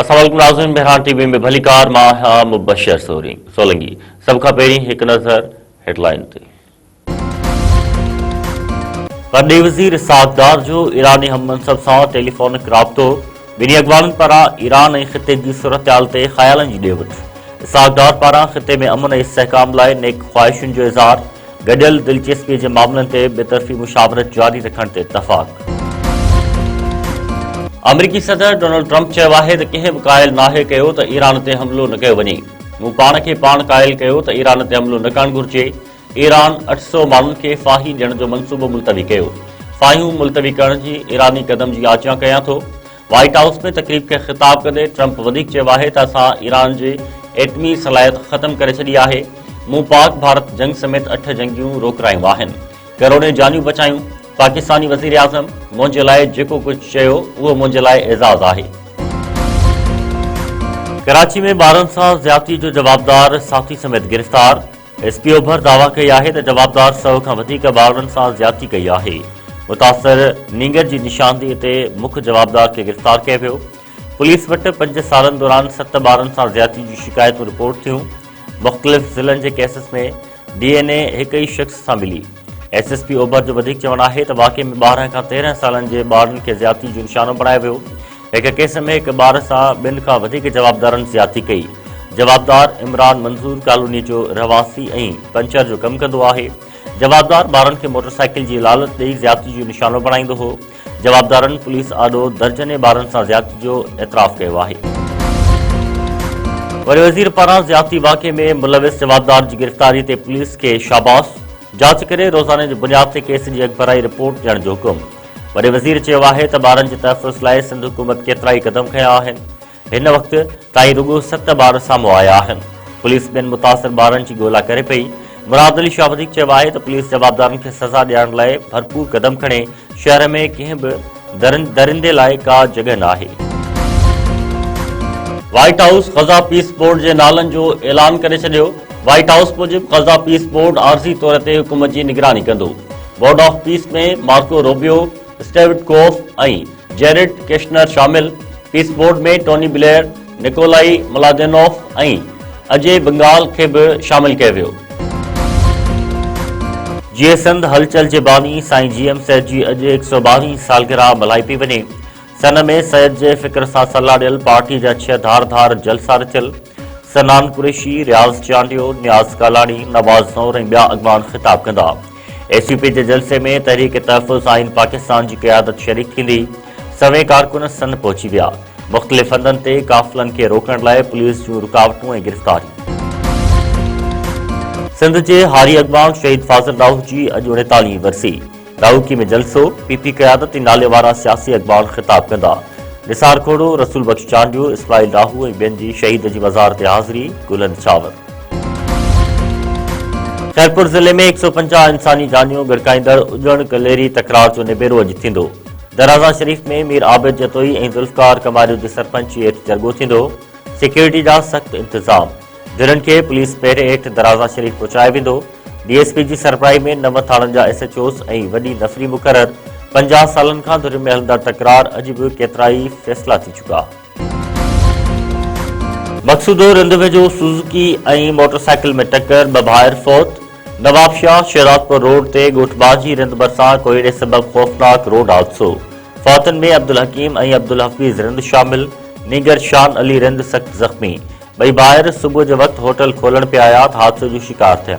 अस्सलामुअलैकुम नाज़रीन, बहरान टीवी में भली कार मां मुबशर सोलंगी। सब खां पहिरीं हिकु नज़र हेडलाइन ते। वॾे वज़ीर इसहाक़ जो ईरानी हममनसब सां टेलीफोनिक राब्तो। ॿिन्ही अॻवाननि पारां ईरान ऐं ख़िते जी सूरतहाल ते ख़्यालनि जी ॾेवट। इसहाक़ पारां ख़िते में अमन ऐं इस्तेहकाम लाइ नेक ख़्वाहिशुनि जो इज़हार। गॾियल दिलचस्पी जे मामलनि ते बेतरफ़ी मुशावरत जारी रखण ते इतफ़ाक़। अमरीकी सदर डोनाल्ड ट्रंप चयो आहे त कंहिं बि क़ाइल नाहे कयो त ईरान ते हमिलो न कयो वञे। मूं पाण खे पाण क़ाइल कयो त ईरान ते हमिलो न करणु घुरिजे। ईरान 800 माण्हुनि खे फाही ॾियण जो मनसूबो मुलतवी कयो। फाहियूं मुलतवी करण जी ईरानी क़दम जी आचा कयां थो। व्हाइट हाउस में तक़रीब खे ख़िताब कंदे ट्रंप वधीक चयो आहे त असां ईरान जी एटमी सलाहियत ख़तमु करे छॾी आहे। मूं पाक भारत जंग समेत 8 जंगियूं रोकरायूं आहिनि, करोड़े जानियूं बचायूं। पाकिस्तानी वज़ीर आज़म मुंहिंजे लाइ जेको कुझु चयो उहो मुंहिंजे लाइ एज़ाज़ आहे। कराची में ॿारनि सां ज़्यादती जो जवाबदार साथी समेत गिरफ़्तार। एसपी ओभर दावा कई आहे त जवाबदार 100 खां वधीक ॿारनि सां ज़्यादती कई आहे। मुतासिर नींगर जी निशानदेही ते मुख्य जवाबदार खे गिरफ़्तार कयो वियो। पुलिस वटि 5 सालनि दौरान 7 ॿारनि सां ज़्यादती जी शिकायतूं रिपोर्ट थियूं। मुख़्तलिफ़ ज़िलनि जे केसिस में DNA हिकु ई शख़्स सां मिली। SSP ओभर जो वधीक चवणु आहे त वाक़े में 12 खां 13 सालनि जे ॿारनि खे ज़्यादती जो निशानो बणायो वियो। हिक केस में हिक ॿार सां 2 खां वधीक जवाबदारनि ज़्यादती कई। जवाबदार इमरान मंज़ूर कॉलोनी जो रहवासी ऐं पंचर जो कमु कंदो आहे। जवाबदार ॿारनि खे मोटरसाइकिल जी लालच ॾेई ज़्यादती जो निशानो बणाईंदो हो। जवाबदारनि पुलिस आॾो दर्जने ॿारनि सां ज़्यादती जो एतराफ़ कयो आहे। वरी वज़ीर पारां ज़्यादती वाक़े में मुलविस जवाबदार जी गिरफ़्तारी ते पुलिस खे शाबाश। जांच करे रोज़ाने जी बुनियाद ते केस जी अख़बाराई रिपोर्ट ॾियण जो हुकुम। वॾे वज़ीर चयो आहे त ॿारनि जे तहफ़ुज़ लाइ सिंध हुकूमत केतिरा ई क़दम खयां आहिनि। हिन वक़्तु ताईं रुॻो 7 ॿार साम्हूं आया आहिनि। पुलिस ॿियनि मुतासिर ॿारनि जी ॻोल्हा करे पई। मुराद अली शाह वधीक चयो आहे त पुलिस जवाबदारनि खे सज़ा ॾियण लाइ भरपूर क़दम खणे। शहर में कंहिं बि दरिंदे लाइ का जॻह न आहे। White House Gaza peace board जे नालनि जो ऐलान करे छॾियो। व्हाइट हाउस मूजिबि ग़ज़ा पीस बोर्ड आर्ज़ी तौर ते हुकूमत जी निगरानी कंदो। बोर्ड ऑफ पीस में मार्को रूबियो, स्टीव विटकोफ ऐं जेरेड केशनर शामिल। पीस बोर्ड में टोनी ब्लेयर, निकोलाई मलादेनोफ ऐं अजय बंगाल खे बि शामिल कयो वियो। जीअं सिंध हलचल जे बानी साईं GM सैद जी अॼु 112वीं सालगिरह मल्हाई पई वञे। सन में सैद जे फ़िक्र सां सलाह ॾियल पार्टी जा 6 धार जलसा रचियल। सनान कुरैशी, रियाज़ चांडियो, नियाज़ कालानी, नवाज़ नूर ऐं ॿिया अॻवान ख़िताब कंदा। SUP जे जलसे में तहरीक तहफ़ुज़ आइन पाकिस्तान जी क़यादत शरीक थींदी। सवें कारकुन सन पहुची विया। मुख़्तलिफ़ हंधनि ते काफ़िलनि खे रोकण लाइ पुलिस जूं रुकावटूं ऐं गिरफ़्तारी। सिंध जे हारी अॻवान शहीद फाज़िल राहू जी अॼु 39वीं वरसी। राहूकी में जलसो। PP क़यादत नाले वारा सियासी अॻवान ख़िताब कंदा। निसार खोड़ो, रसूल बख्श चांडियो, इस्माइल राहू ऐं ॿियनि जी शहीद जी मज़ार ते हाज़िरी, गुल निछावर। खैरपुर ज़िले में 150 इंसानी जानियूं गिरकाईंदड़ उजण कलेरी तकरार जो निबेरो अॼु थींदो। दराज़ा शरीफ़ में मीर आबिद जतोई ऐं ज़ुल्फ़कार कमारियो जी सरपंची हेठि जरगो थींदो। सिक्योरिटी जा सख़्त इंतज़ाम। धीरनि खे पुलिस पहिरें हेठि दराज़ा शरीफ़ पहुचाए वेंदो। DSP जी सरबराही में 9 थाणनि जा SHOs ऐं वॾी नफ़री मुक़रर। 50 सालनि खां धुर में हलंदड़ तकरार अॼु बि केतिरा ई फ़ैसिला थी चुका। मक़सूदो रिंद वेझो सुज़ुकी ऐं मोटरसाइकिल में टक्कर, 2 भाइर फौत। नवाबशाह शेरादपुर रोड ते ॻोठबाजी रिंद भरिसां कोहीड़े सबबि ख़ौफ़नाक रोड हादसो। फौतनि में अब्दुल हकीम ऐं अब्दुल हफ़ीज़ रिंद शामिल। नीगर शान अली रिंद सख़्त ज़ख़्मी। 2 भाइर सुबुह जे वक़्तु होटल खोलण पिया आया त हादसे जो शिकार थिया।